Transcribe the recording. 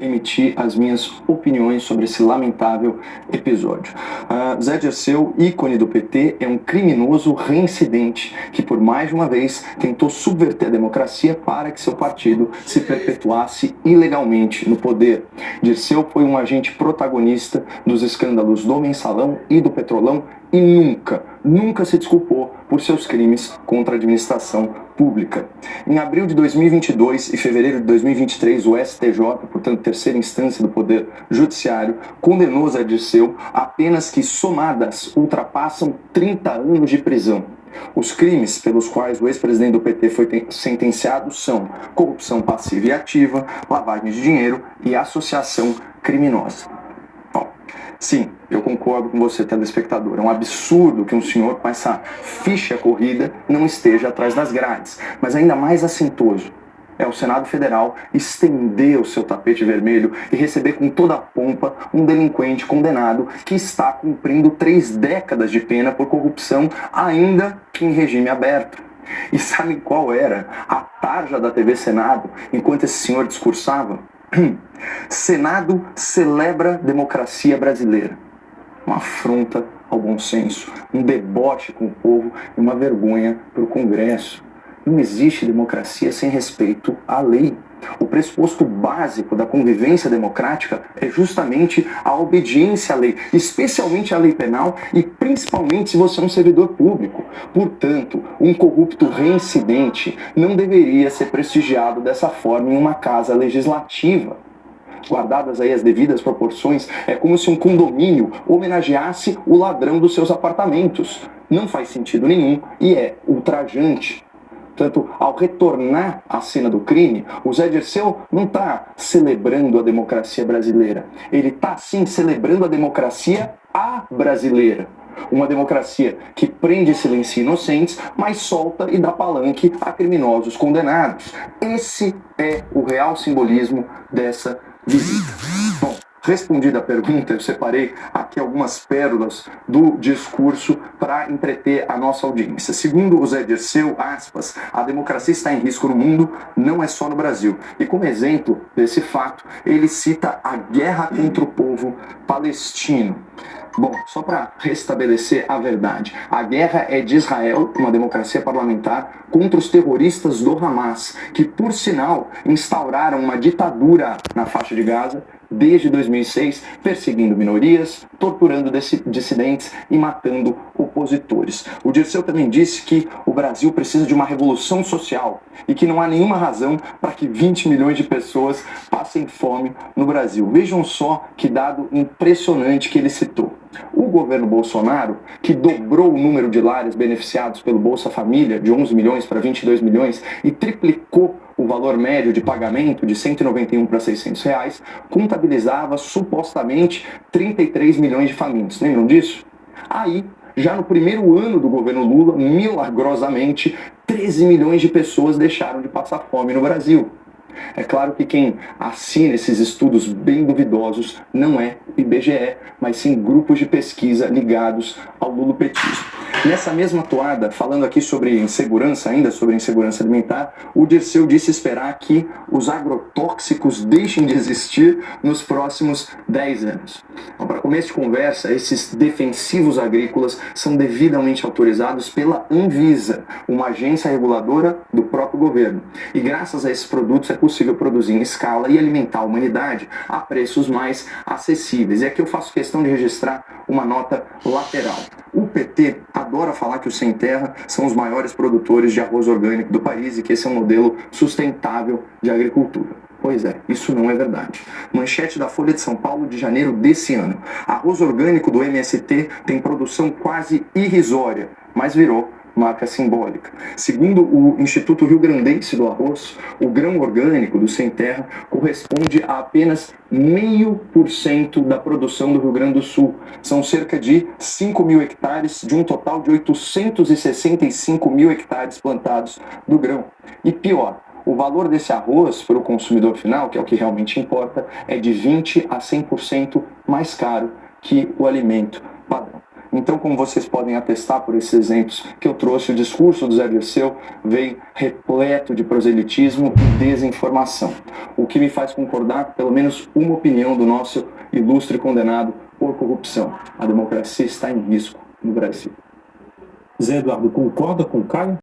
emitir as minhas opiniões sobre esse lamentável episódio. Zé Dirceu, ícone do PT, é um criminoso reincidente que por mais de uma vez tentou subverter a democracia para que seu partido se perpetuasse ilegalmente no poder. Dirceu foi um agente protagonista dos escândalos do Mensalão e do Petrolão e nunca se desculpou por seus crimes contra a administração pública. Em abril de 2022 e fevereiro de 2023, o STJ, portanto, terceira instância do Poder Judiciário, condenou Zé Dirceu a penas que, somadas, ultrapassam 30 anos de prisão. Os crimes pelos quais o ex-presidente do PT foi sentenciado são corrupção passiva e ativa, lavagem de dinheiro e associação criminosa. Sim, eu concordo com você, telespectador. É um absurdo que um senhor com essa ficha corrida não esteja atrás das grades. Mas ainda mais assintoso é o Senado Federal estender o seu tapete vermelho e receber com toda a pompa um delinquente condenado que está cumprindo 3 décadas de pena por corrupção, ainda que em regime aberto. E sabe qual era a tarja da TV Senado enquanto esse senhor discursava? Senado celebra democracia brasileira. Uma afronta ao bom senso, um deboche com o povo e uma vergonha para o Congresso. Não existe democracia sem respeito à lei. O pressuposto básico da convivência democrática é justamente a obediência à lei, especialmente à lei penal e principalmente se você é um servidor público. Portanto, um corrupto reincidente não deveria ser prestigiado dessa forma em uma casa legislativa. Guardadas aí as devidas proporções, é como se um condomínio homenageasse o ladrão dos seus apartamentos. Não faz sentido nenhum e é ultrajante. Portanto, ao retornar à cena do crime, o Zé Dirceu não está celebrando a democracia brasileira. Ele está, sim, celebrando a democracia brasileira. Uma democracia que prende e silencia inocentes, mas solta e dá palanque a criminosos condenados. Esse é o real simbolismo dessa visita. Bom, respondida a pergunta, eu separei aqui algumas pérolas do discurso para entreter a nossa audiência. Segundo o Zé Dirceu, aspas, a democracia está em risco no mundo, não é só no Brasil. E como exemplo desse fato, ele cita a guerra contra o povo palestino. Bom, só para restabelecer a verdade, a guerra é de Israel, uma democracia parlamentar, contra os terroristas do Hamas, que, por sinal, instauraram uma ditadura na faixa de Gaza desde 2006, perseguindo minorias, torturando dissidentes e matando opositores. O Dirceu também disse que o Brasil precisa de uma revolução social e que não há nenhuma razão para que 20 milhões de pessoas passem fome no Brasil. Vejam só que dado impressionante que ele citou. O governo Bolsonaro, que dobrou o número de lares beneficiados pelo Bolsa Família de 11 milhões para 22 milhões e triplicou o valor médio de pagamento de 191 para 600 reais, contabilizava supostamente 33 milhões de famintos. Lembram disso? Aí, já no primeiro ano do governo Lula, milagrosamente, 13 milhões de pessoas deixaram de passar fome no Brasil. É claro que quem assina esses estudos bem duvidosos não é o IBGE, mas sim grupos de pesquisa ligados ao lulopetismo. Nessa mesma toada, falando aqui sobre insegurança, ainda sobre insegurança alimentar, o Dirceu disse esperar que os agrotóxicos deixem de existir nos próximos 10 anos. Então, para começo de conversa, esses defensivos agrícolas são devidamente autorizados pela Anvisa, uma agência reguladora do próprio governo. E graças a esses produtos é possível produzir em escala e alimentar a humanidade a preços mais acessíveis. E aqui eu faço questão de registrar uma nota lateral. O PT adora falar que os sem terra são os maiores produtores de arroz orgânico do país e que esse é um modelo sustentável de agricultura. Pois é, isso não é verdade. Manchete da Folha de São Paulo de janeiro desse ano. Arroz orgânico do MST tem produção quase irrisória, mas virou marca simbólica. Segundo o Instituto Rio Grandense do Arroz, o grão orgânico do sem terra corresponde a apenas 0,5% da produção do Rio Grande do Sul. São cerca de 5 mil hectares de um total de 865 mil hectares plantados do grão. E pior, o valor desse arroz para o consumidor final, que é o que realmente importa, é de 20% a 100% mais caro que o alimento padrão. Então, como vocês podem atestar por esses exemplos que eu trouxe, o discurso do Zé Dirceu veio repleto de proselitismo e desinformação, o que me faz concordar com pelo menos uma opinião do nosso ilustre condenado por corrupção. A democracia está em risco no Brasil. Zé Eduardo, concorda com Caio?